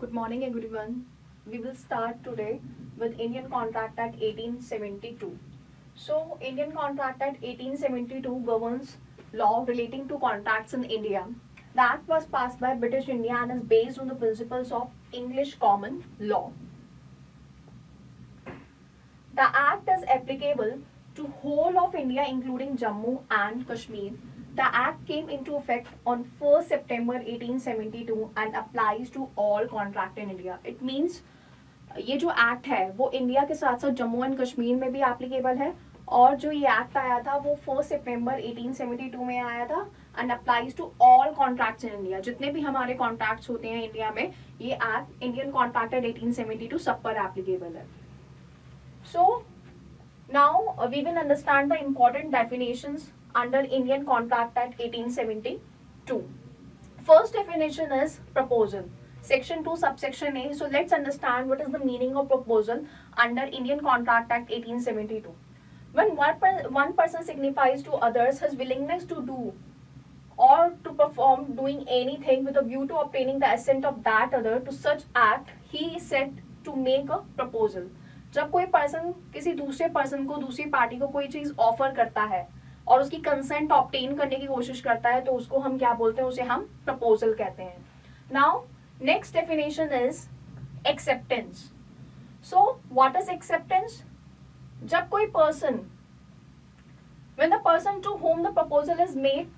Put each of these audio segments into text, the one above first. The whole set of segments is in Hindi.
Good morning everyone. We will start today with Indian Contract Act 1872. So Indian Contract Act 1872 governs law relating to contracts in India. The act was passed by British India and is based on the principles of English common law. The act is applicable to whole of India including Jammu and Kashmir. The act came into effect on 1st September 1872 and applies to all contract in India. It means ये जो एक्ट है वो इंडिया के साथ साथ जम्मू एंड कश्मीर में भी एप्लीकेबल है और जो ये एक्ट आया था वो 1 सितंबर 1872 में आया था and applies to all contracts in India. जितने भी हमारे कॉन्ट्रैक्ट्स होते हैं इंडिया में ये एक्ट इंडियन कॉन्ट्रैक्ट एक्ट 1872 सब पर एप्लीकेबल है. So now we will understand the important definitions under Indian Contract Act 1872. First definition is proposal. Section 2 subsection A. So let's understand what is the meaning of proposal under Indian Contract Act 1872. When one person signifies to others his willingness to do or to perform doing anything with a view to obtaining the assent of that other to such act, he is said to make a proposal. जब कोई पर्सन किसी दूसरे पर्सन को दूसरी पार्टी को कोई चीज ऑफर करता है और उसकी कंसेंट ऑब्टेन करने की कोशिश करता है तो उसको हम क्या बोलते हैं, उसे हम प्रपोजल कहते हैं. Now next definition is acceptance. So what is acceptance? जब कोई person when the person to whom the proposal is made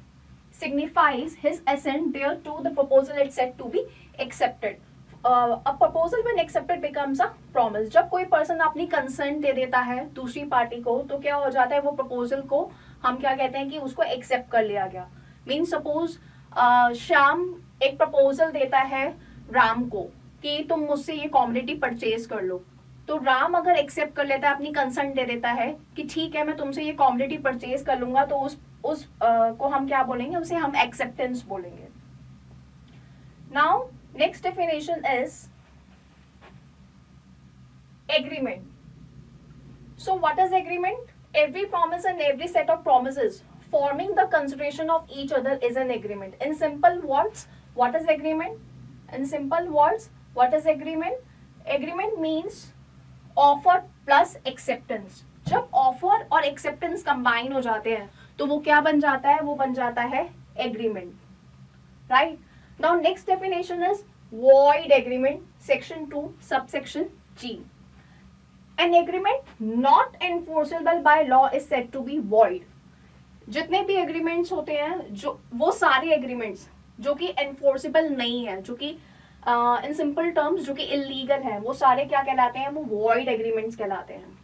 signifies his assent thereto, the proposal is said to be accepted. A proposal when accepted becomes a promise. जब कोई पर्सन अपनी कंसेंट दे देता है दूसरी पार्टी को तो क्या हो जाता है, वो प्रपोजल को हम क्या कहते हैं कि उसको एक्सेप्ट कर लिया गया. मीन सपोज श्याम एक प्रपोजल देता है राम को कि तुम मुझसे ये कॉमोडिटी परचेज कर लो. तो राम अगर एक्सेप्ट कर लेता है, अपनी कंसेंट दे देता है कि ठीक है मैं तुमसे ये कॉमोडिटी परचेज कर लूंगा, तो उस को हम क्या बोलेंगे, उसे हम एक्सेप्टेंस बोलेंगे. Now next definition is agreement. So what is agreement? Every promise and every set of promises forming the consideration of each other is an agreement. In simple words, what is agreement? In simple words, what is agreement? Agreement means offer plus acceptance. जब offer और acceptance combine हो जाते हैं तो वो क्या बन जाता है, वो बन जाता है agreement, right? Now next definition is void agreement. Section 2 subsection G. An agreement not enforceable by law is said to be void. जितने भी agreements होते हैं जो वो सारे agreements जो कि enforceable नहीं है, जो कि in simple terms जो कि illegal है, वो सारे क्या कहलाते हैं, वो void agreements कहलाते हैं.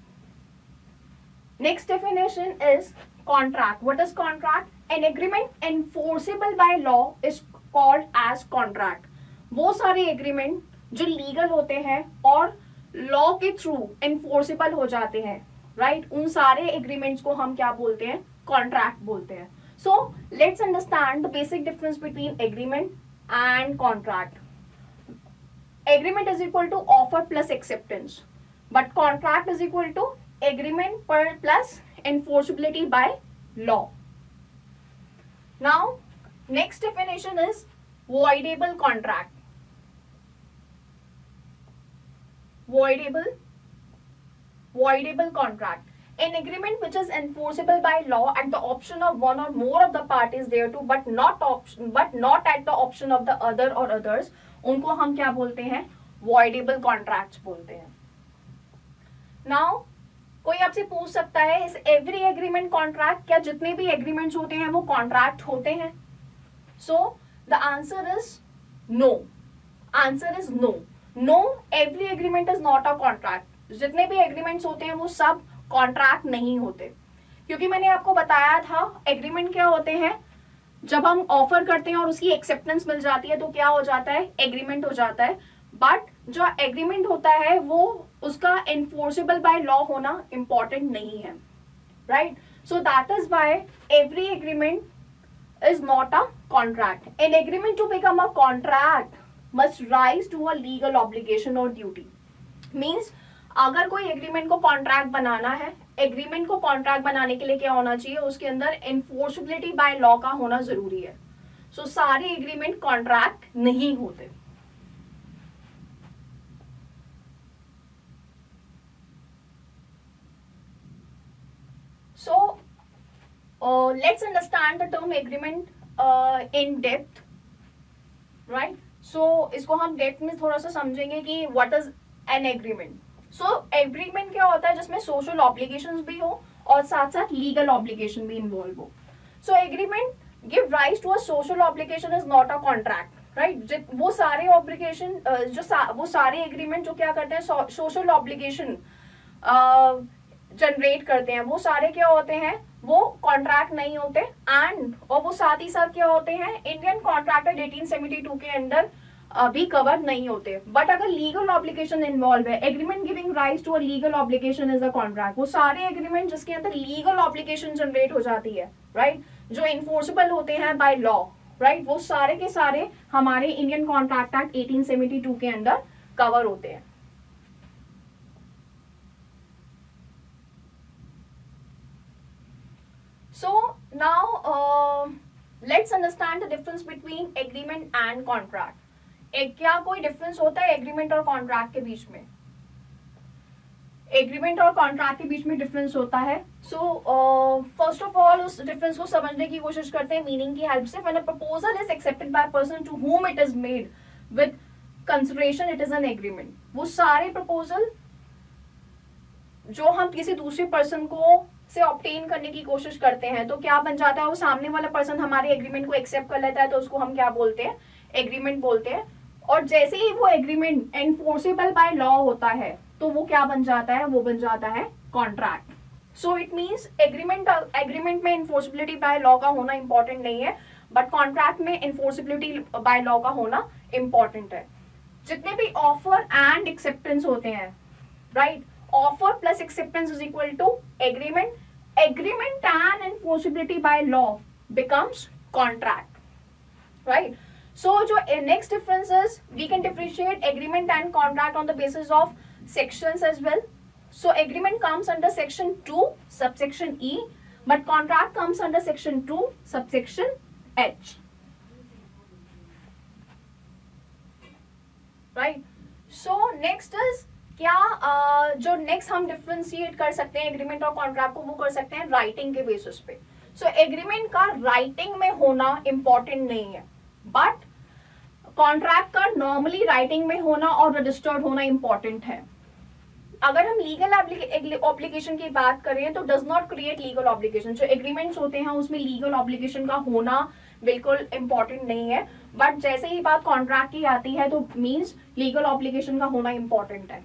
Next definition is contract. What is contract? An agreement enforceable by law is called as contract. वो सारे एग्रीमेंट जो लीगल होते हैं और लॉ के थ्रू एनफोर्सेबल हो जाते हैं, राइट, उन सारे एग्रीमेंट्स को हम क्या बोलते हैं, कॉन्ट्रैक्ट बोलते हैं. So let's understand the basic difference between agreement and contract. Agreement is equal to offer plus acceptance, but contract is equal to agreement पर plus enforceability by law. Now next definition is voidable contract. Voidable contract. An agreement which is enforceable by law at the option of one or more of the parties thereto, but not at the option of the other or others, उनको हम क्या बोलते हैं, voidable contracts बोलते हैं. Now कोई आपसे पूछ सकता है इस every agreement contract, क्या जितने भी agreements होते हैं वो contract होते हैं? So the answer is no. Answer is no. No, every agreement is not a contract. जितने भी agreements होते हैं वो सब contract नहीं होते, क्योंकि मैंने आपको बताया था agreement क्या होते हैं. जब हम ऑफर करते हैं और उसकी एक्सेप्टेंस मिल जाती है तो क्या हो जाता है, एग्रीमेंट हो जाता है. बट जो एग्रीमेंट होता है वो उसका एनफोर्सेबल बाय लॉ होना इंपॉर्टेंट नहीं है, right. So that is why every agreement is not a contract. An agreement to become a contract must rise to a legal obligation or duty. Means अगर कोई एग्रीमेंट को कॉन्ट्रैक्ट बनाना है, एग्रीमेंट को कॉन्ट्रैक्ट बनाने के लिए क्या होना चाहिए, उसके अंदर एनफोर्सेबिलिटी बाय लॉ का होना जरूरी है. सो सारे एग्रीमेंट कॉन्ट्रैक्ट नहीं होते. Let's understand the term agreement in depth, right? So इसको हम डेप्थ में थोड़ा सा समझेंगे कि what is an agreement. So agreement क्या होता है जिसमें social obligations भी हो और साथ साथ legal obligation भी involve हो. So agreement give rise to a social obligation is not a contract, right? वो सारे obligation वो सारे agreement जो क्या करते हैं social obligation जनरेट करते हैं, वो सारे क्या होते हैं, वो कॉन्ट्रैक्ट नहीं होते एंड और वो साथ ही साथ क्या होते हैं, इंडियन कॉन्ट्रैक्ट एक्ट 1872 के अंदर भी कवर नहीं होते. बट अगर लीगल ऑब्लिगेशन इन्वॉल्व है, agreement giving rise to a legal obligation is a contract. वो सारे एग्रीमेंट जिसके अंदर लीगल ऑब्लिगेशन जनरेट हो जाती है, राइट, जो इन्फोर्सेबल होते हैं बाय लॉ, राइट, वो सारे के सारे हमारे इंडियन कॉन्ट्रैक्ट एक्ट 1872 के अंदर कवर होते हैं. So now let's understand the difference between agreement and contract. क्या कोई डिफरेंस होता है एग्रीमेंट और कॉन्ट्रैक्ट के बीच में? एग्रीमेंट और कॉन्ट्रैक्ट के बीच में डिफरेंस होता है. सो फर्स्ट ऑफ ऑल उस डिफरेंस को समझने की कोशिश करते हैं मीनिंग की हेल्प से. When a proposal is accepted by person to whom it is made with consideration, it is an agreement. वो सारे प्रपोजल जो हम किसी दूसरे पर्सन को से ऑब्टेन करने की कोशिश करते हैं तो क्या बन जाता है, वो सामने वाला पर्सन हमारे एग्रीमेंट को एक्सेप्ट कर लेता है तो उसको हम क्या बोलते हैं, एग्रीमेंट बोलते हैं. और जैसे ही वो एग्रीमेंट एनफोर्सेबल बाय लॉ होता है तो वो क्या बन जाता है, वो बन जाता है contract. So it means agreement में एनफोर्सिबिलिटी बाय लॉ का होना इंपॉर्टेंट नहीं है, बट कॉन्ट्रैक्ट में एनफोर्सिबिलिटी बाय लॉ का होना इंपॉर्टेंट है. जितने भी ऑफर एंड एक्सेप्टेंस होते हैं, right, offer plus acceptance is equal to agreement. Agreement and enforceability by law becomes contract, right? So जो next difference is we can differentiate agreement and contract on the basis of sections as well. So agreement comes under section 2 subsection E, but contract comes under section 2 subsection H, right? So next is क्या जो नेक्स्ट हम डिफ्रेंशिएट कर सकते हैं एग्रीमेंट और कॉन्ट्रैक्ट को, वो कर सकते हैं राइटिंग के बेसिस पे. सो एग्रीमेंट का राइटिंग में होना इंपॉर्टेंट नहीं है, बट कॉन्ट्रैक्ट का नॉर्मली राइटिंग में होना और रजिस्टर्ड होना इंपॉर्टेंट है. अगर हम लीगल ऑब्लिगेशन की बात करें तो does not create legal obligation. जो एग्रीमेंट्स होते हैं उसमें लीगल ऑब्लिगेशन का होना बिल्कुल इंपॉर्टेंट नहीं है, बट जैसे ही बात कॉन्ट्रैक्ट की आती है तो मीन्स लीगल ऑब्लिगेशन का होना इंपॉर्टेंट है.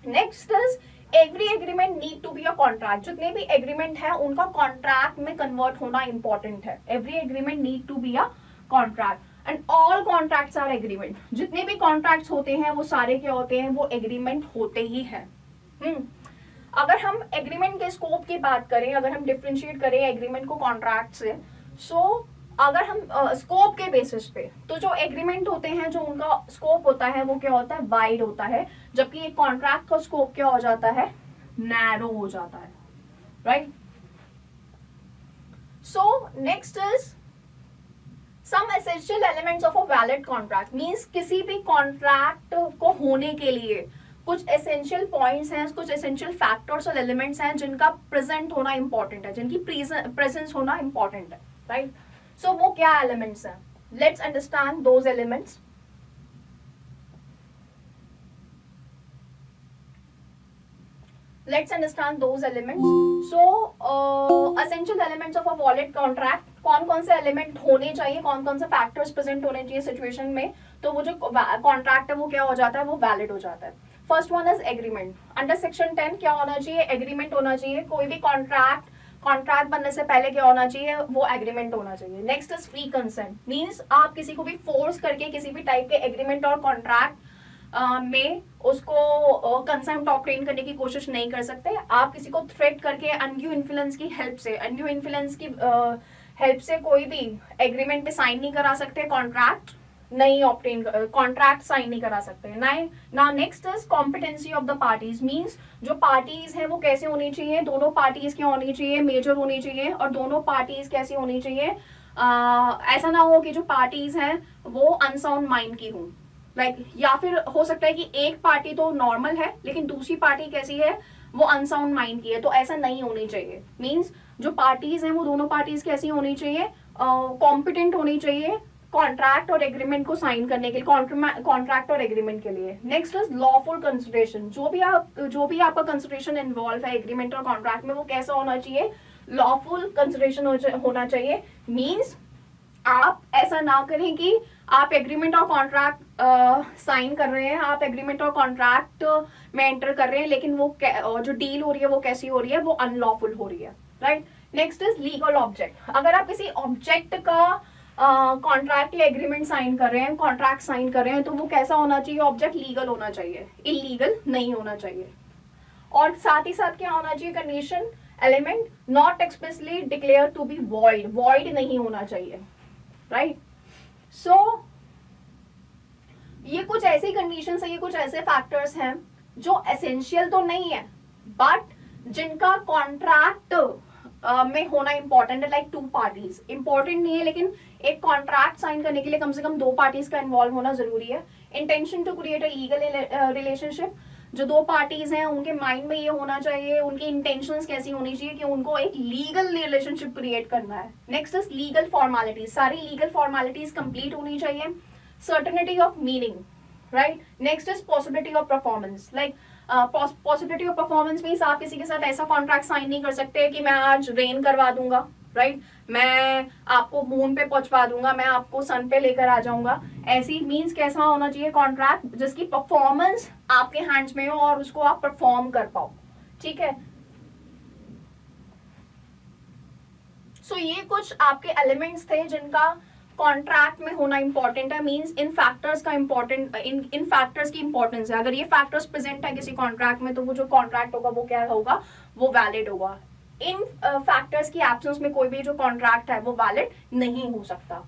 Next is every agreement need to be a contract. जितने भी एग्रीमेंट है उनका कॉन्ट्रैक्ट में कन्वर्ट होना इंपॉर्टेंट है. Every agreement need to be a contract and all contracts are agreement. जितने भी कॉन्ट्रैक्ट्स होते हैं वो सारे क्या होते हैं, वो एग्रीमेंट होते ही हैं. अगर हम एग्रीमेंट के स्कोप की बात करें, अगर हम डिफरेंशिएट करें एग्रीमेंट को कॉन्ट्रैक्ट से, सो अगर हम स्कोप के बेसिस पे, तो जो एग्रीमेंट होते हैं जो उनका स्कोप होता है वो क्या होता है, वाइड होता है, जबकि एक कॉन्ट्रैक्ट का स्कोप क्या हो जाता है, नैरो हो जाता है, right. So next is some essential elements of a valid contract. Means किसी भी कॉन्ट्रैक्ट को होने के लिए कुछ एसेंशियल पॉइंट्स हैं, कुछ एसेंशियल फैक्टर्स और एलिमेंट्स हैं जिनका प्रेजेंट होना इंपॉर्टेंट है, जिनकी प्रेजेंस होना इंपॉर्टेंट है, राइट. So वो क्या एलिमेंट्स हैं? Let's understand those elements. Let's understand those elements. So essential elements of a valid contract. कौन कौन से एलिमेंट होने चाहिए, कौन कौन से फैक्टर्स प्रेजेंट होने चाहिए सिचुएशन में, तो वो जो कॉन्ट्रैक्ट है वो क्या हो जाता है, वो वैलिड हो जाता है. First one is agreement. Under section 10 क्या होना चाहिए, एग्रीमेंट होना चाहिए. कोई भी कॉन्ट्रैक्ट बनने से पहले क्या होना चाहिए, वो एग्रीमेंट होना चाहिए. Next is free consent. Means आप किसी को भी फोर्स करके किसी भी टाइप के एग्रीमेंट और कॉन्ट्रैक्ट में उसको कंसेंट ऑब्टेन करने की कोशिश नहीं कर सकते. आप किसी को थ्रेट करके अनड्यू इन्फ्लुएंस की हेल्प से कोई भी एग्रीमेंट पे साइन नहीं करा सकते, कॉन्ट्रैक्ट साइन नहीं करा सकते. ना next is competency of the parties. Means जो पार्टीज हैं वो कैसे होनी चाहिए, दोनों पार्टीज क्या होनी चाहिए, मेजर होनी चाहिए. और दोनों पार्टीज कैसी होनी चाहिए, ऐसा ना हो कि जो पार्टीज हैं वो अनसाउंड माइंड की हों. लाइक या फिर हो सकता है कि एक पार्टी तो नॉर्मल है लेकिन दूसरी पार्टी कैसी है, वो अनसाउंड माइंड की है, तो ऐसा नहीं होनी चाहिए। मीन्स जो पार्टीज हैं वो दोनों पार्टीज कैसी होनी चाहिए, कॉम्पिटेंट होनी चाहिए कॉन्ट्रैक्ट और एग्रीमेंट को साइन करने के लिए, कॉन्ट्रैक्ट और एग्रीमेंट के लिए। नेक्स्ट इज लॉफुल कंसिडरेशन, जो भी आपका कंसिडरेशन इन्वॉल्व है एग्रीमेंट और कॉन्ट्रैक्ट में वो कैसा होना चाहिए, लॉफुल कंसिडरेशन होना चाहिए। मीन्स आप ऐसा ना करें कि आप एग्रीमेंट और कॉन्ट्रैक्ट साइन कर रहे हैं, आप एग्रीमेंट और कॉन्ट्रैक्ट में एंटर कर रहे हैं, लेकिन वो जो डील हो रही है वो कैसी हो रही है, वो अनलॉफुल हो रही है, right. Next is legal object, अगर आप किसी ऑब्जेक्ट का कॉन्ट्रैक्ट या एग्रीमेंट साइन कर रहे हैं, कॉन्ट्रैक्ट साइन कर रहे हैं, तो वो कैसा होना चाहिए, ऑब्जेक्ट लीगल होना चाहिए, इलीगल नहीं होना चाहिए। और साथ ही साथ क्या होना चाहिए, condition element not expressly declare to be void, void नहीं होना चाहिए, राइट। सो ये कुछ ऐसी कंडीशंस है, ये कुछ ऐसे फैक्टर्स हैं जो एसेंशियल तो नहीं है बट जिनका कॉन्ट्रैक्ट में होना इंपॉर्टेंट है, लाइक टू पार्टीज। इंपॉर्टेंट नहीं है लेकिन एक कॉन्ट्रैक्ट साइन करने के लिए कम से कम दो पार्टीज का इन्वॉल्व होना जरूरी है। Intention to create a legal relationship, जो दो पार्टीज हैं उनके माइंड में ये होना चाहिए, उनकी इंटेंशंस कैसी होनी चाहिए कि उनको एक लीगल रिलेशनशिप क्रिएट करना है। नेक्स्ट इज लीगल फॉर्मेलिटीज, सारी लीगल फॉर्मेलिटीज कंप्लीट होनी चाहिए। Certainty of meaning, right. Next is possibility of performance, like possibility of performance means आप किसी के साथ ऐसा कॉन्ट्रैक्ट साइन नहीं कर सकते कि मैं आज रेन करवा दूंगा, राइट, मैं आपको मून पे पहुंचवा दूंगा, मैं आपको सन पे लेकर आ जाऊंगा। ऐसी मीन्स कैसा होना चाहिए कॉन्ट्रैक्ट जिसकी परफॉर्मेंस आपके हैंड्स में हो और उसको आप परफॉर्म कर पाओ, ठीक है। सो ये कुछ आपके एलिमेंट्स थे जिनका कॉन्ट्रैक्ट में होना इंपॉर्टेंट है। मींस इन फैक्टर्स का इंपॉर्टेंट, इन फैक्टर्स की इंपॉर्टेंस है। अगर ये फैक्टर्स प्रेजेंट है किसी कॉन्ट्रैक्ट में तो वो जो कॉन्ट्रैक्ट होगा वो क्या होगा, वो वैलिड होगा। इन फैक्टर्स की एब्सेंस में कोई भी जो कॉन्ट्रैक्ट है वो वैलिड नहीं हो सकता।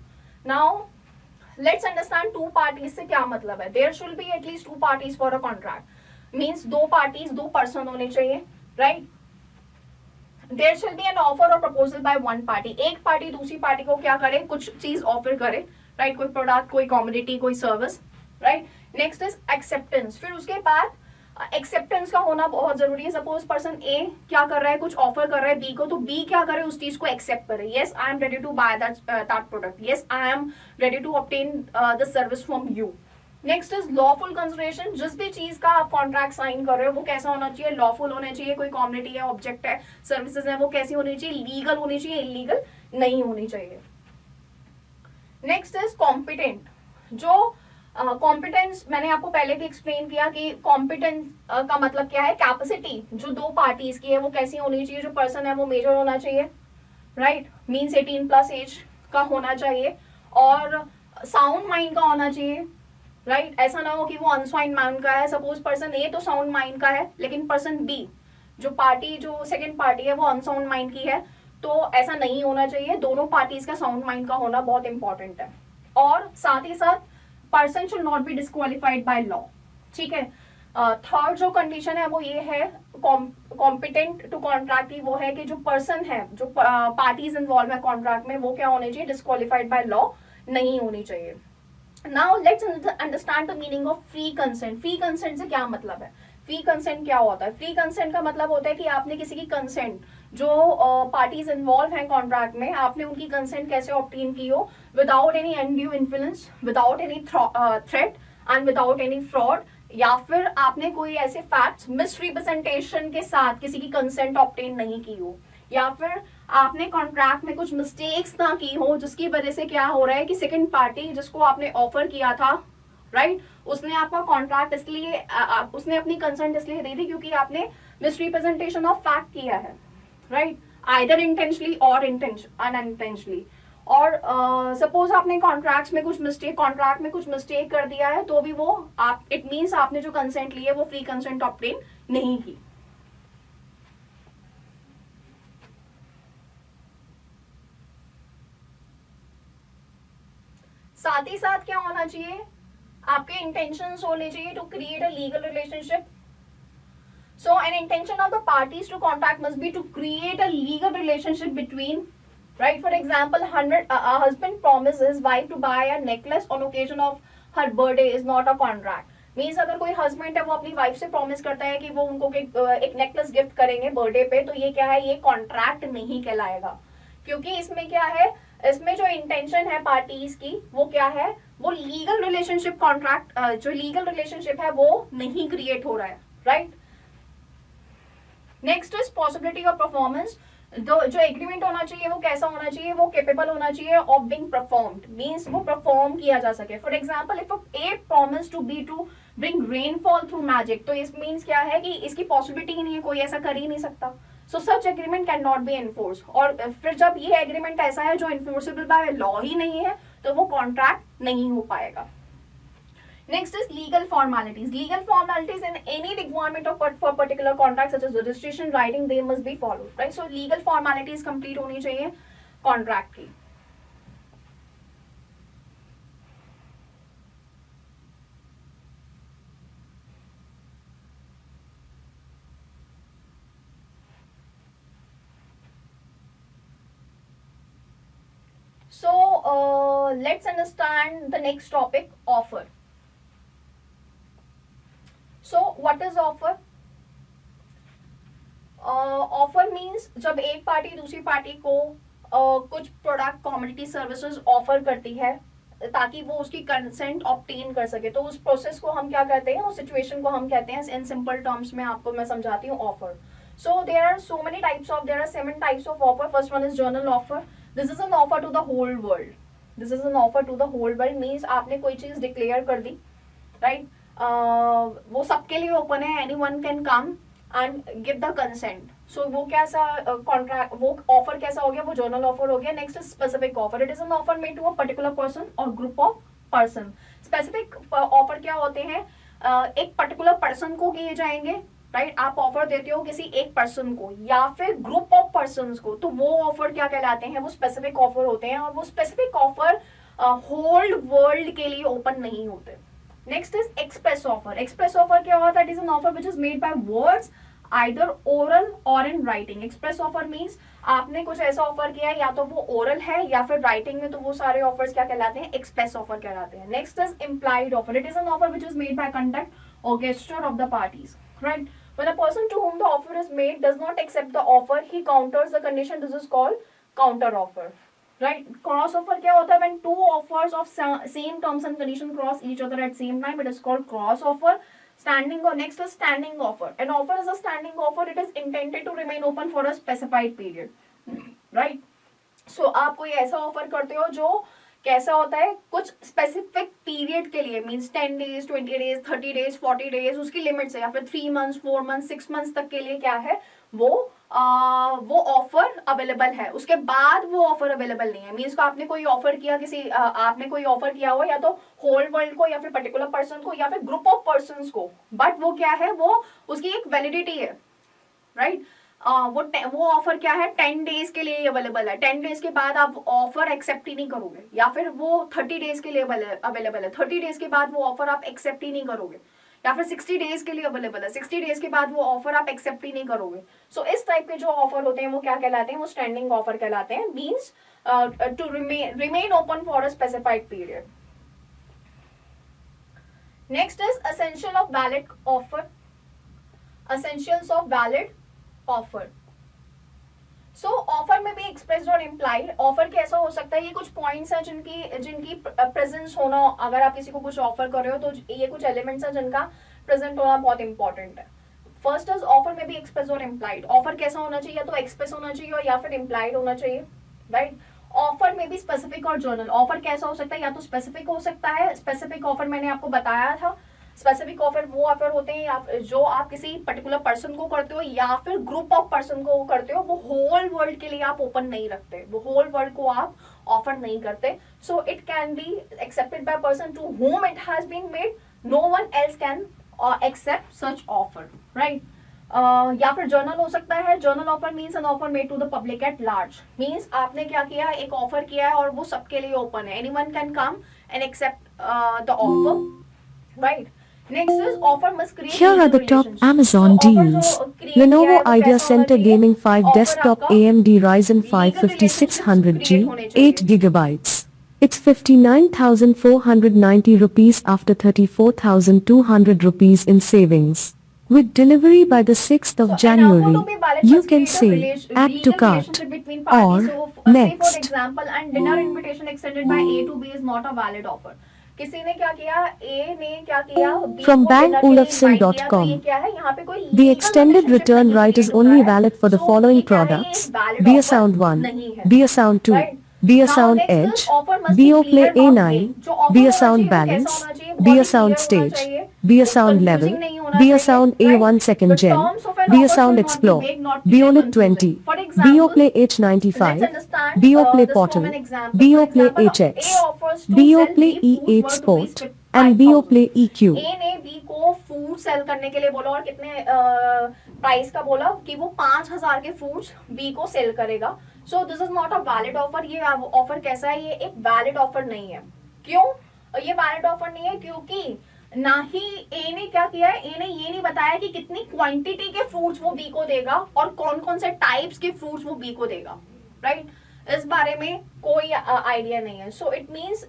Now let's understand two parties से क्या मतलब है। There should be at least two parties for a contract, means दो पार्टीज, दो पर्सन होने चाहिए, right. There should be an offer और प्रपोजल बाय वन पार्टी, एक पार्टी दूसरी पार्टी को क्या करे, कुछ चीज ऑफर करे, राइट, कोई प्रोडक्ट, कोई कॉमोडिटी, कोई service, right. Next is acceptance, फिर उसके बाद एक्सेप्टेंस का होना बहुत जरूरी है। सपोज पर्सन ए क्या कर रहा है, कुछ ऑफर कर रहा है बी को, तो बी क्या करे, उस चीज को एक्सेप्ट करे। Yes I am ready to buy that product, yes I am ready to obtain the service from you. Next is lawful consideration, जिस भी चीज का आप कॉन्ट्रैक्ट साइन कर रहे हो वो कैसा होना चाहिए, लॉफुल होना चाहिए। कोई कॉमोडिटी है, ऑब्जेक्ट है, सर्विसेज है, वो कैसी होनी चाहिए, लीगल होनी चाहिए, इलीगल नहीं होनी चाहिए। नेक्स्ट इज कॉम्पिटेंट, जो कॉम्पिटेंस मैंने आपको पहले भी एक्सप्लेन किया कि कॉम्पिटेंस का मतलब क्या है, कैपेसिटी जो दो पार्टीज की है वो कैसी होनी चाहिए। जो पर्सन है वो मेजर होना चाहिए, राइट, मीन्स 18+ एज का होना चाहिए और साउंड माइंड का होना चाहिए, राइट। ऐसा ना हो कि वो अनसाउंड माइंड का है। सपोज पर्सन ए तो साउंड माइंड का है लेकिन पर्सन बी जो पार्टी, जो सेकंड पार्टी है वो अनसाउंड माइंड की है, तो ऐसा नहीं होना चाहिए। दोनों पार्टीज का साउंड माइंड का होना बहुत इंपॉर्टेंट है। और साथ ही साथ person should not B disqualified by law, ठीक है। थर्ड जो कंडीशन है वो ये है कॉम्पिटेंट टू कॉन्ट्रैक्ट की, वो है कि जो पर्सन है, जो पार्टीज इन्वॉल्व है कॉन्ट्रैक्ट में, वो क्या होने चाहिए, डिस्क्वालिफाइड बाय लॉ नहीं होनी चाहिए। Now let's understand the meaning of free consent. Free consent से क्या मतलब है, फ्री कंसेंट क्या होता है। फ्री कंसेंट का मतलब होता है कि आपने किसी की कंसेंट, जो पार्टीज इन्वॉल्व हैं कॉन्ट्रैक्ट में, आपने उनकी कंसेंट कैसे ऑब्टेन की हो, without any undue influence, without any threat and without any fraud, या फिर आपने कोई ऐसे फैक्ट्स मिसरिप्रेजेंटेशन के साथ किसी की कंसेंट ऑब्टेन नहीं की हो, या फिर आपने कॉन्ट्रैक्ट में कुछ मिस्टेक्स ना की हो जिसकी वजह से क्या हो रहा है कि सेकंड पार्टी जिसको आपने ऑफर किया था, राइट, उसने आपका कॉन्ट्रैक्ट इसलिए उसने अपनी कंसेंट इसलिए दी थी क्योंकि आपने मिसरिप्रेजेंटेशन ऑफ फैक्ट किया है, राइट, आइदर इंटेंशनली और अनइंटेंशनली। और सपोज आपने कॉन्ट्रैक्ट में कुछ मिस्टेक कर दिया है तो भी वो आप, इट मीन्स आपने जो कंसेंट ली है वो फ्री कंसेंट ऑब्टेन नहीं की। साथ ही साथ क्या होना चाहिए, आपके इंटेंशंस होने चाहिए to create a legal relationship. So an intention of the parties to contract must be to create a legal relationship between, right, for example, a husband promises wife to buy a necklace on occasion of her birthday is not a contract. Means अगर कोई हस्बैंड है वो अपनी वाइफ से प्रॉमिस करता है कि वो उनको एक नेकलेस गिफ्ट करेंगे बर्थडे पे, तो ये क्या है, ये कॉन्ट्रैक्ट नहीं कहलाएगा, क्योंकि इसमें क्या है, इसमें जो इंटेंशन है पार्टीज की वो क्या है, वो लीगल रिलेशनशिप कॉन्ट्रैक्ट, जो लीगल रिलेशनशिप है वो नहीं क्रिएट हो रहा है, right. Next is possibility of performance. जो एग्रीमेंट होना चाहिए वो कैसा होना चाहिए, वो केपेबल होना चाहिए ऑफ बीइंग परफॉर्म्ड, मींस वो परफॉर्म किया जा सके। For example if a promise to bring rainfall through magic, तो इस मींस क्या है कि इसकी पॉसिबिलिटी ही नहीं है, कोई ऐसा कर ही नहीं सकता, so such agreement can not be enforce. और फिर जब ये एग्रीमेंट ऐसा है जो इन्फोर्सेबल बाय लॉ ही नहीं है, तो वो कॉन्ट्रैक्ट नहीं हो पाएगा। Next is legal formalities. Legal formalities in any requirement of for particular contract such as registration, writing, they must be followed, right? So legal formalities complete होनी चाहिए contract की. So let's understand the next topic, offer. So what is offer? Offer means जब एक पार्टी दूसरी पार्टी को कुछ प्रोडक्ट, कमोडिटी, सर्विसेज ऑफर करती है ताकि वो उसकी कंसेंट ऑब्टेन कर सके, तो उस प्रोसेस को हम क्या कहते हैं, उस सिचुएशन को हम कहते हैं, इन सिंपल टर्म्स में आपको मैं समझाती हूँ, offer. So there are so many types of, there are 7 types of offer. First one is general offer. This is an offer to the whole world. This is an offer to the whole world means आपने कोई चीज डिक्लेयर कर दी, राइट, वो सबके लिए ओपन है, anyone can come and give the consent. So वो कैसा कॉन्ट्रैक्ट, वो ऑफर कैसा हो गया, वो जर्नल ऑफर हो गया। Next is specific offer. It is an offer made to a particular person और group of person. Specific offer क्या होते हैं, एक पर्टिकुलर पर्सन को किए जाएंगे, राइट, आप ऑफर देते हो किसी एक पर्सन को या फिर ग्रुप ऑफ पर्सन को, तो वो ऑफर क्या कहलाते हैं, वो स्पेसिफिक ऑफर होते हैं, और वो स्पेसिफिक ऑफर होल वर्ल्ड के लिए ओपन नहीं होते। Next is express offer. Express offer क्या होता है, it is an offer which is made by words either oral और in writing. Express offer means आपने कुछ ऐसा ऑफर किया है, या तो वो ओरल है या फिर राइटिंग में, तो वो सारे ऑफर्स क्या कहलाते हैं, एक्सप्रेस ऑफर कहलाते हैं। Next is implied offer. It is an offer which is made by conduct और gesture of the parties, right? When a person to whom the offer is made does not accept the offer, he counters the condition. This is called counter offer, right? Cross offer क्या होता है, when two offers of same terms and condition cross each other at same time, it is called cross offer. Standing or next is standing offer. An offer is a standing offer. It is intended to remain open for a specified period, right? So आप कोई ऐसा ऑफर करते हो जो कैसा होता है, कुछ स्पेसिफिक पीरियड के लिए, means 10 days, 20 days, 30 days, 40 days, उसकी लिमिट से, या फिर 3 मंथ्स, 4 मंथ्स, 6 मंथ्स तक के लिए क्या है, वो ऑफर अवेलेबल है, उसके बाद वो ऑफर अवेलेबल नहीं है। मीन्स आपने कोई ऑफर किया, किसी आपने कोई ऑफर किया हो या तो होल वर्ल्ड को या फिर पर्टिकुलर पर्सन को या फिर ग्रुप ऑफ पर्सन को, बट वो क्या है, वो उसकी एक वैलिडिटी है, राइट। वो ऑफर क्या है, 10 डेज के लिए अवेलेबल है, 10 डेज के बाद आप ऑफर एक्सेप्ट ही नहीं करोगे, या फिर वो 30 डेज के लिए अवेलेबल है, 30 डेज के बाद वो ऑफर आप एक्सेप्ट ही नहीं करोगे, या फिर 60 डेज के लिए अवेलेबल है, 60 डेज के बाद वो ऑफर आप एक्सेप्ट ही नहीं करोगे। सो इस टाइप के जो ऑफर होते हैं वो क्या कहलाते हैं, वो स्टैंडिंग ऑफर कहलाते हैं, means to remain open for a specified period. Next is essential of valid offer. Essentials of valid offer. So offer में भी एक्सप्रेस्ड और इम्प्लाइड। ऑफर कैसा हो सकता है, ये कुछ पॉइंट्स हैं जिनकी प्रेजेंस होना, अगर आप किसी को कुछ ऑफर कर रहे हो तो ये कुछ एलिमेंट्स हैं जिनका प्रेजेंट होना बहुत इंपॉर्टेंट है। फर्स्ट इज ऑफर में भी एक्सप्रेस और इम्प्लाइड। ऑफर कैसा होना चाहिए, या तो एक्सप्रेस होना चाहिए या फिर इम्प्लाइड होना चाहिए, राइट। ऑफर में भी स्पेसिफिक और जर्नल। ऑफर कैसा हो सकता है, या तो स्पेसिफिक हो सकता है, स्पेसिफिक ऑफर मैंने आपको बताया था, स्पेसिफिक ऑफर वो ऑफर होते हैं या जो आप किसी पर्टिकुलर पर्सन को करते हो या फिर ग्रुप ऑफ पर्सन को करते हो, वो होल वर्ल्ड के लिए आप ओपन नहीं रखते, वो होल वर्ल्ड को आप ऑफर नहीं करते। So it can be accepted by person to whom it has been made, no one else can accept such offer, right. या फिर जर्नल हो सकता है। General offer means an offer made to the public at large. Means आपने क्या किया, एक ऑफर किया है और वो सबके लिए ओपन है, anyone can come and accept the offer, right. Next is offer must create. Here are the top Amazon deals. Lenovo Idea Center Gaming 5 Desktop AMD Ryzen 5 5600G 8 GB. It's 59,490 rupees after 34,200 rupees in savings. With delivery by the 6th of So January, enough to be valid you must can create a say add to legal cart relationship between parties. or So say for next. example, and dinner invitation extended by A to B is not a valid offer. किसी ने क्या किया, A ने क्या किया, B From को dinner के लिए invite किया, तो ये bankolufsen.com. क्या है, यहाँ पे कोई The legal extended relationship return नहीं right is create होता only है. valid for the So following ये क्या है, ये products: एक valid Beer offer Sound 1, नहीं है. Beer Sound 2, Right? Beer Now Sound next Edge, is offer must be Beoplay clear, not A9, vague. जो offer Beer होना Sound चाहिए वो कैसा Balance, होना चाहिए, Beer बहुत ही Sound clear होना Stage, चाहिए, Beer कुछ Sound confusing Level, नहीं होना Beer चाहिए, Sound right? A1 The Second Gen, terms of an Beer offer Sound should not be Explore, vague, not clear, Beolit confusing. 20, For example, Beoplay let's H95, understand Beoplay this from Portal, an example. For Beoplay example, HX, A offers to sell Beoplay B foods E8 worth Sport, rupees and 5,000. Beoplay EQ. A ने B को फूड सेल करने के लिए बोला और कितने प्राइस का बोला कि वो 5,000 के फूड्स B को सेल करेगा. So this is not a valid offer. ये ऑफर कैसा है, ये एक वैलिड ऑफर नहीं है. क्यों ये वैलिड ऑफर नहीं है? क्योंकि ना ही ए ने क्या किया है, ए ने ये नहीं बताया कि कितनी क्वांटिटी के फ्रूट्स वो बी को देगा और कौन कौन से टाइप्स के फ्रूट्स वो बी को देगा. राइट इस बारे में कोई आइडिया नहीं है. सो इट मीन्स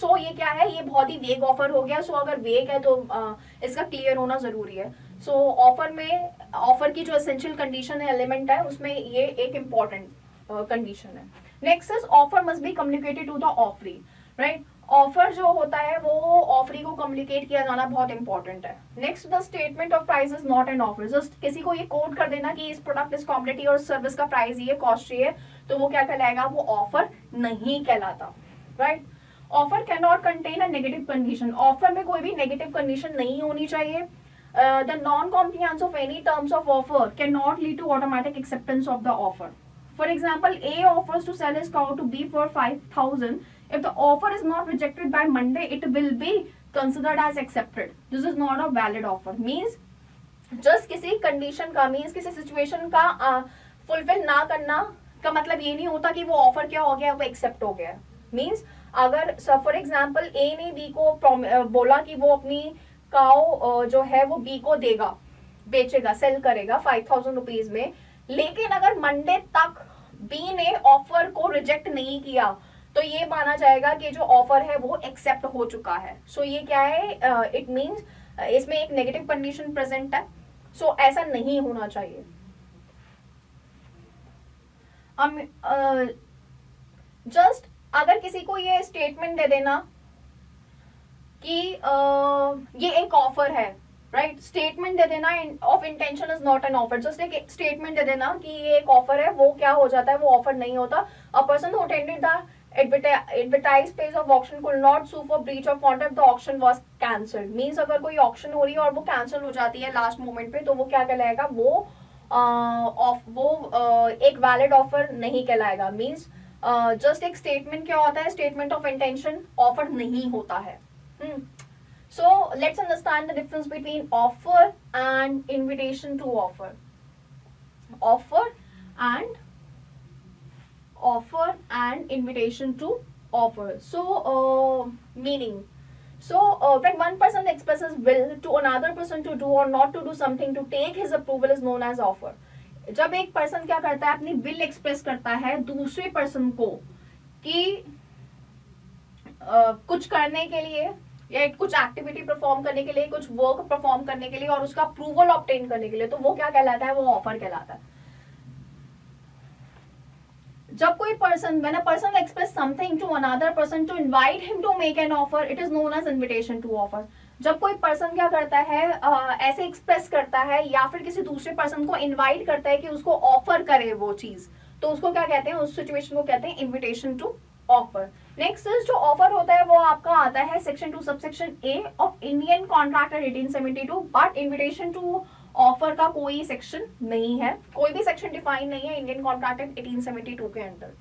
सो ये क्या है, ये बहुत ही वेग ऑफर हो गया. सो अगर वेग है तो इसका क्लियर होना जरूरी है. सो ऑफर में ऑफर की जो एसेंशियल कंडीशन है, एलिमेंट है, उसमें ये एक इम्पॉर्टेंट कंडीशन है. Next is offer must be communicated to the offeree. Right offer जो होता है वो ऑफरी को कम्युनिकेट किया जाना बहुत इंपॉर्टेंट है. Next the statement of price is not an offer. Just किसी को ये कोड कर देना कि इस प्रोडक्ट इस कॉमोडिटी और सर्विस का प्राइस ये कॉस्ट है, तो वो क्या कहलाएगा, वो ऑफर नहीं कहलाता. Right offer can not contain a negative condition. Offer में कोई भी नेगेटिव कंडीशन नहीं होनी चाहिए. The non-compliance of any terms of offer cannot lead to automatic acceptance of the offer. For example, A offers to sell his cow to B for 5,000. If the offer is not rejected by Monday, it will be considered as accepted. This is not a valid offer. Means just किसी condition का, means किसी situation का fulfill ना करना का मतलब ये नहीं होता कि वो offer क्या हो गया, वो accept हो गया. Means अगर for example A ने B को बोला कि वो अपनी काउ जो है वो बी को देगा, बेचेगा, सेल करेगा 5,000 रुपीज में, लेकिन अगर मंडे तक बी ने ऑफर को रिजेक्ट नहीं किया तो ये माना जाएगा कि जो ऑफर है वो एक्सेप्ट हो चुका है. सो ये क्या है, इट मींस इसमें एक नेगेटिव कंडीशन प्रेजेंट है. सो ऐसा नहीं होना चाहिए. जस्ट अगर किसी को ये स्टेटमेंट दे देना कि ये एक ऑफर है, राइट स्टेटमेंट दे देना of intention is not an offer. Just एक स्टेटमेंट दे देना कि ये एक ऑफर है, वो क्या हो जाता है, वो ऑफर नहीं होता. A person who attended the advertised page of auction could not sue for breach of contract, the auction was cancelled. Means अगर कोई ऑक्शन हो रही है और वो कैंसिल हो जाती है लास्ट मोमेंट पे, तो वो क्या कहलाएगा, वो एक वैलिड ऑफर नहीं कहलाएगा. मीन्स जस्ट एक स्टेटमेंट क्या होता है, स्टेटमेंट ऑफ इंटेंशन ऑफर नहीं होता है. So let's understand the difference between offer and invitation to offer. Offer and invitation to offer. So meaning. So when one person expresses will to another person to do or not to do something to take his approval is known as offer. जब एक पर्सन क्या करता है, अपनी विल एक्सप्रेस करता है दूसरे पर्सन को कि कुछ करने के लिए या कुछ एक्टिविटी परफॉर्म करने के लिए, कुछ वर्क परफॉर्म करने के लिए और उसका अप्रूवल ऑब्टेन करने के लिए, तो वो क्या कहलाता है, वो ऑफर कहलाता है. जब कोई person, when a person express something to another person to invite him to make an offer, it is known as invitation to offer. जब कोई पर्सन क्या करता है, ऐसे एक्सप्रेस करता है या फिर किसी दूसरे पर्सन को इनवाइट करता है कि उसको ऑफर करे वो चीज, तो उसको क्या कहते हैं, उस सिचुएशन को कहते हैं invitation to offer. Next is जो ऑफर होता है वो आपका आता है section 2 subsection A of Indian contract 1872. But invitation to offer का कोई सेक्शन नहीं है, कोई भी सेक्शन डिफाइन नहीं है इंडियन कॉन्ट्रैक्ट 1872 के अंदर.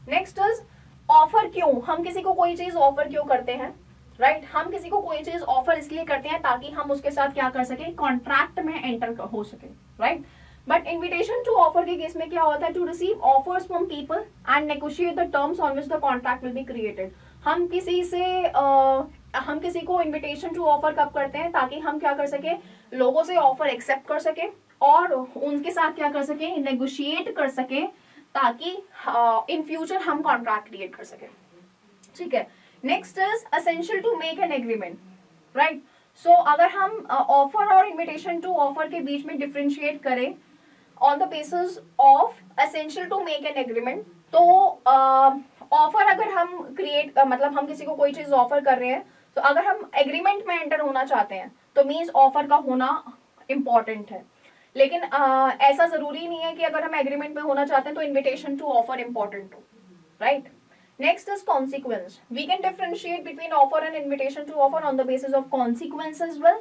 Next is offer. क्यों हम किसी को कोई चीज ऑफर क्यों करते हैं, राइट हम किसी को कोई चीज ऑफर इसलिए करते हैं ताकि हम उसके साथ क्या कर सके, कॉन्ट्रैक्ट में एंटर हो सके, right. But invitation to offer के केस में क्या होता है, to receive offers from people and negotiate the terms on which the contract will be created. हम किसी को इन्विटेशन टू ऑफर कब करते हैं, ताकि हम क्या कर सके, लोगों से ऑफर एक्सेप्ट कर सके और उनके साथ क्या कर सके, नेगोशिएट कर सके, ताकि इन फ्यूचर हम कॉन्ट्रैक्ट क्रिएट कर सके. ठीक है. Next is essential to make an agreement, right. So अगर हम ऑफर और इन्विटेशन टू ऑफर के बीच में डिफरेंशिएट करें on the basis of essential to make an agreement, तो ऑफर अगर हम क्रिएट मतलब हम किसी को कोई चीज ऑफर कर रहे हैं, तो अगर हम एग्रीमेंट में एंटर होना चाहते हैं तो मीन्स ऑफर का होना इम्पॉर्टेंट है. लेकिन ऐसा जरूरी नहीं है कि अगर हम एग्रीमेंट में होना चाहते हैं तो इन्विटेशन टू ऑफर इम्पॉर्टेंट हो, right. Next is consequence. We can differentiate between offer and invitation to offer on the basis of consequence as well.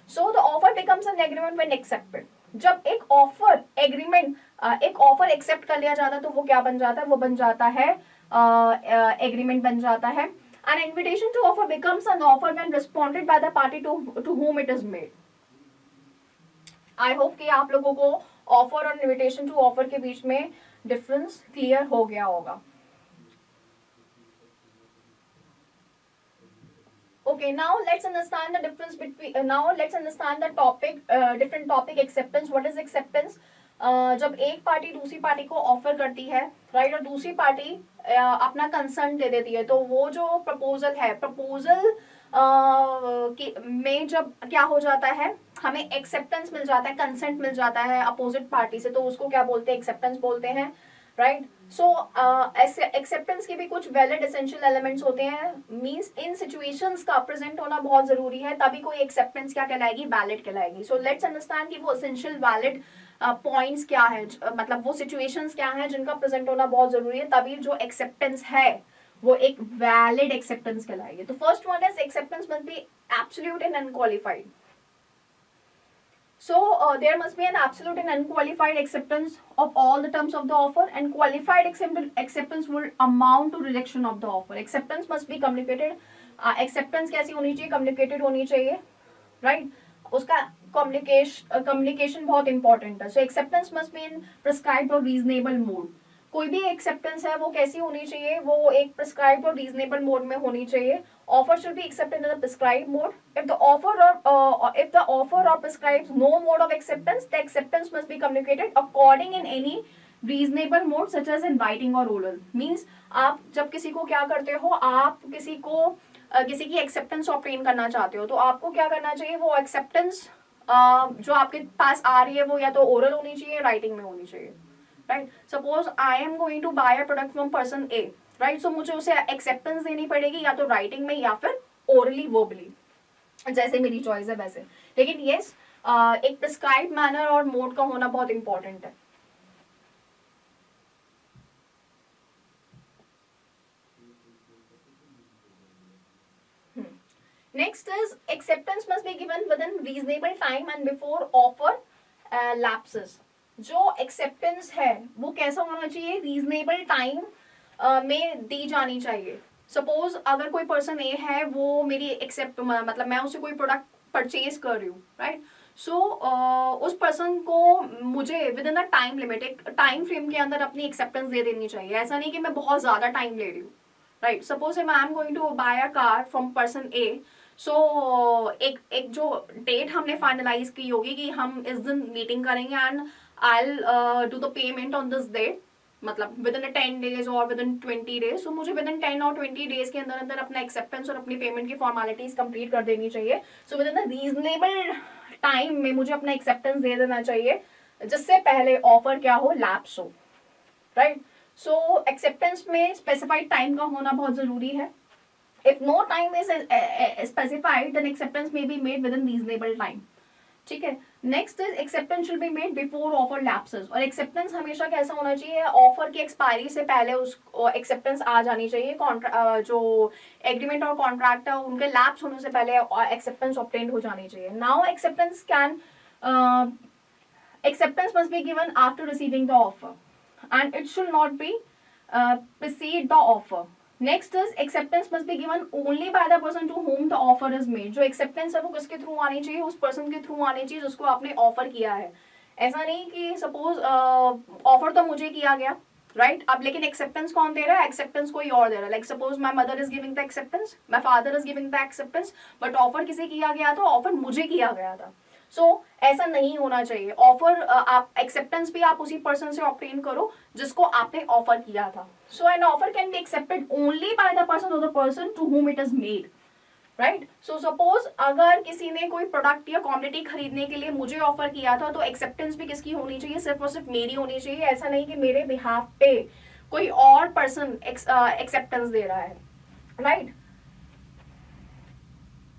So the offer becomes an agreement when accepted. जब एक ऑफर एग्रीमेंट एक ऑफर एक्सेप्ट कर लिया जाता है तो वो क्या बन जाता है, वो बन जाता है एग्रीमेंट बन जाता है. An invitation to offer becomes an offer when responded by the party to whom it is made. I hope कि आप लोगों को ऑफर और इन्विटेशन टू ऑफर के बीच में डिफरेंस क्लियर हो गया होगा. Okay, now let's understand the difference between. Now let's understand the topic, different topic acceptance. What is acceptance? जब एक पार्टी दूसरी पार्टी को ऑफर करती है, राइट, और दूसरी पार्टी अपना कंसर्न दे देती है, तो वो जो प्रपोजल है, प्रपोजल में जब क्या हो जाता है, हमें एक्सेप्टेंस मिल जाता है, कंसेंट मिल जाता है अपोजिट पार्टी से, तो उसको क्या बोलते हैं, एक्सेप्टेंस बोलते हैं, राइट. सो एक्सेप्टेंस के भी कुछ वैलिड एसेंशियल एलिमेंट्स होते हैं. मींस इन सिचुएशंस का प्रेजेंट होना बहुत जरूरी है, तभी कोई एक्सेप्टेंस क्या कहलाएगी, वैलिड कहलाएगी. सो लेट्स अंडरस्टैंड कि वो एसेंशियल वैलिड पॉइंट्स क्या है, मतलब वो सिचुएशंस क्या है जिनका प्रेजेंट होना बहुत जरूरी है, तभी जो एक्सेप्टेंस है वो एक वैलिड एक्सेप्टेंस कहलाएगी. तो first one is acceptance must be absolute and unqualified. So there must be an absolute and unqualified acceptance of all the terms of the offer, and qualified acceptance will amount to rejection of the offer. Acceptance must be communicated. Acceptance कैसी होनी चाहिए, communicated होनी चाहिए, right? उसका communication बहुत important है. So acceptance must be in prescribed or reasonable mode. कोई भी एक्सेप्टेंस है वो कैसी होनी चाहिए, वो एक प्रिस्क्राइब्ड और रीजनेबल मोड में होनी चाहिए. Offer should be accepted in the prescribed mode. If the offer और prescribes no mode of acceptance, the acceptance must be communicated according in any reasonable mode such as in writing और ओरल. मीन्स आप जब किसी को क्या करते हो, आप किसी को किसी की एक्सेप्टेंस ऑब्टेन करना चाहते हो, तो आपको क्या करना चाहिए, वो एक्सेप्टेंस जो आपके पास आ रही है वो या तो ओरल होनी चाहिए, राइटिंग में होनी चाहिए, right. Suppose I am going to buy a product from person A, right. So मुझे उसे एक्सेप्टेंस देनी पड़ेगी या तो राइटिंग में या फिर ओरली वर्बली, जैसे मेरी चॉइस है वैसे. लेकिन यस, एक प्रिस्क्राइब्ड मैनर और मोड का होना बहुत इंपॉर्टेंट है. Next is acceptance must be given within reasonable time and before offer lapses. जो एक्सेप्टेंस है वो कैसा होना चाहिए, रीजनेबल टाइम में दी जानी चाहिए. सपोज अगर कोई पर्सन ए है, वो मेरी मतलब मैं उसे कोई प्रोडक्ट परचेज कर रही हूँ, राइट. सो उस पर्सन को मुझे with in a time limit, एक टाइम फ्रेम के अंदर अपनी एक्सेप्टेंस दे देनी चाहिए. ऐसा नहीं कि मैं बहुत ज्यादा टाइम ले रही हूँ, right. Suppose I am going to buy a car from person A. So एक जो डेट हमने फाइनलाइज की होगी कि हम इस दिन मीटिंग करेंगे and I'll do the payment on this day, मतलब विद इन 10 days और विद इन 20 days. सो मुझे विद इन 10 और 20 days के अंदर अंदर अपना एक्सेप्टेंस और अपनी पेमेंट की फॉर्मेलिटीज कंप्लीट कर देनी चाहिए. So with in a reasonable time में मुझे अपना एक्सेप्टेंस दे देना चाहिए, जिससे पहले ऑफर क्या हो, लैप्स हो, राइट. सो एक्सेप्टेंस में स्पेसिफाइड टाइम का होना बहुत जरूरी है. If no time is specified then acceptance may be made within reasonable time, ठीक है. Next is acceptance should be made before offer lapses. और एक्सेप्टेंस हमेशा कैसा होना चाहिए, ऑफर की एक्सपायरी से पहले उस एक्सेप्टेंस आ जानी चाहिए. जो एग्रीमेंट और कॉन्ट्रैक्ट है उनके लैप्स होने से पहले एक्सेप्टेंस ऑब्टेन हो जानी चाहिए. Now acceptance must be given after receiving the offer and it should not be precede the offer. Next is acceptance must be given only by the person to whom the offer is made. जो एक्सेप्टेंस है वो किसके थ्रू आनी चाहिए, उस पर्सन के थ्रू आनी चाहिए जिसको आपने ऑफर किया है. ऐसा नहीं कि सपोज ऑफर तो मुझे किया गया, राइट. अब लेकिन एक्सेप्टेंस कौन दे रहा है, एक्सेप्टेंस कोई और दे रहा है. Like suppose my mother is giving the acceptance, my father is giving the acceptance, but offer किसे किया गया था, ऑफर मुझे किया गया था. सो ऐसा नहीं होना चाहिए. ऑफर आप एक्सेप्टेंस भी आप उसी पर्सन से ऑब्टेन करो जिसको आपने ऑफर किया था. So an offer can be accepted only by the person और the person to whom it is made. Right. So suppose अगर किसी ने कोई प्रोडक्ट या कॉमोडिटी खरीदने के लिए मुझे ऑफर किया था, तो एक्सेप्टेंस भी किसकी होनी चाहिए? सिर्फ और सिर्फ मेरी होनी चाहिए. ऐसा नहीं कि मेरे बिहाफ पे कोई और पर्सन एक्सेप्टेंस दे रहा है. राइट.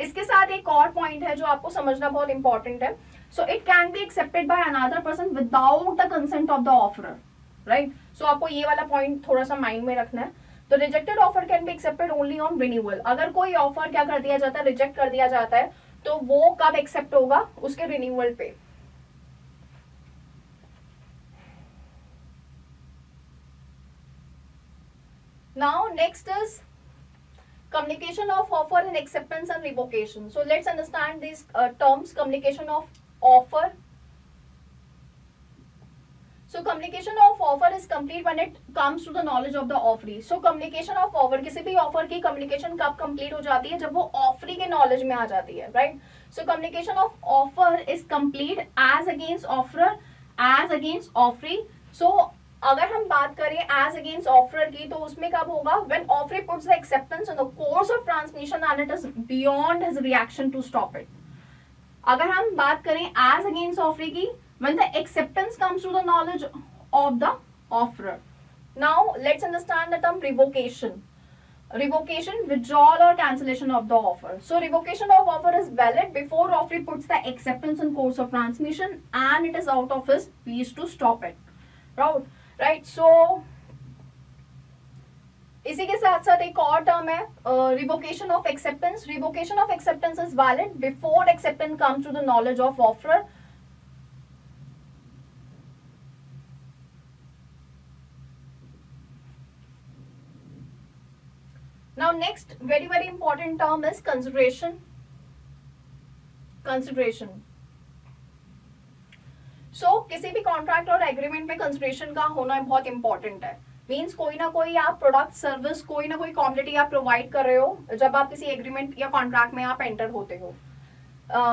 इसके साथ एक और पॉइंट है जो आपको समझना बहुत इंपॉर्टेंट है. So it can be accepted by another person without the consent of the offeror. Right. So आपको ये वाला पॉइंट थोड़ा सा माइंड में रखना है. तो rejected offer can be accepted only on renewal. अगर कोई ऑफर क्या कर दिया जाता है, रिजेक्ट कर दिया जाता है, तो वो कब एक्सेप्ट होगा? उसके रिन्यूअल पे. Now next is communication of offer and acceptance and revocation. So let's understand these terms. Communication of offer. So communication of offer is complete when it comes to the knowledge of the offeree. So communication of offer, किसी भी offer की communication कब complete हो जाती है? जब वो offeree के knowledge में आ जाती है. Right. So communication of offer is complete as against offerer, as against offeree. So अगर हम बात करें एज अगेंस्ट ऑफर की, तो उसमें कब होगा? When offer puts the acceptance in the course of transmission and it is beyond his reaction to stop it. अगर हम बात करें एज अगेंस्ट ऑफर की, when the acceptance comes to the knowledge of the offeror. Now let's understand the term revocation. Revocation, withdrawal or cancellation of the offer. So revocation of offer is valid before offeree puts the acceptance in course of transmission and it is out of his reach to stop it. Right. So इसी के साथ साथ एक और टर्म है revocation of acceptance. Revocation of acceptance is valid before acceptance comes to the knowledge of offeror. Now next very important term is consideration. So किसी भी कॉन्ट्रैक्ट और एग्रीमेंट में कंसिडरेशन का होना बहुत इंपॉर्टेंट है. मीन्स कोई ना कोई आप प्रोडक्ट सर्विस, कोई ना कोई कॉमोडिटी आप प्रोवाइड कर रहे हो जब आप किसी एग्रीमेंट या कॉन्ट्रैक्ट में आप एंटर होते हो.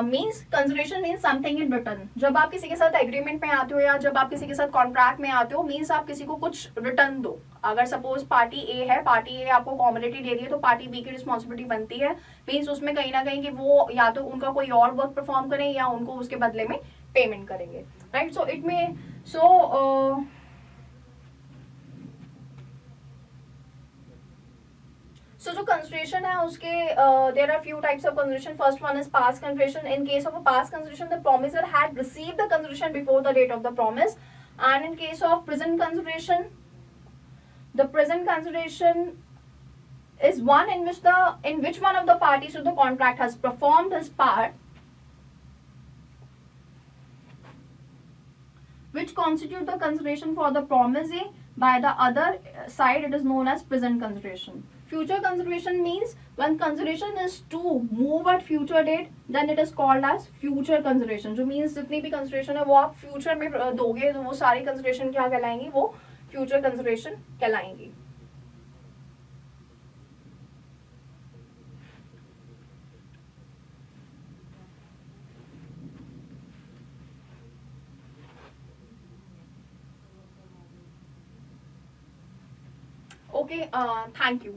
Means consideration means something in return. जब आप किसी के साथ एग्रीमेंट में आते हो या जब आप किसी के साथ कॉन्ट्रैक्ट में आते हो, मीन्स आप किसी को कुछ रिटर्न दो. अगर सपोज पार्टी ए है, पार्टी ए आपको कॉमोडिटी दे रही है, तो पार्टी बी की रिस्पॉन्सिबिलिटी बनती है मीन्स उसमें कहीं ना कहीं कि वो या तो उनका कोई और वर्क परफॉर्म करें या उनको उसके बदले में पेमेंट करेंगे. राइट. सो इट में सो जो कंसिडरेशन है उसके there are few types of consideration. First one is past consideration. In case of a past consideration the promisor had received the consideration before the date of the promise. And in case of present consideration, the present consideration is one in which one of the parties to the contract has performed his part, which constitute the consideration for the promisee by the other side. It is known as present consideration. Future consideration means when consideration is to move at future date, then it is called as future consideration. जो means जितनी भी consideration है वो आप future में दोगे, तो वो सारी consideration क्या कहलाएंगी? वो future consideration कहलाएंगी. Okay, thank you.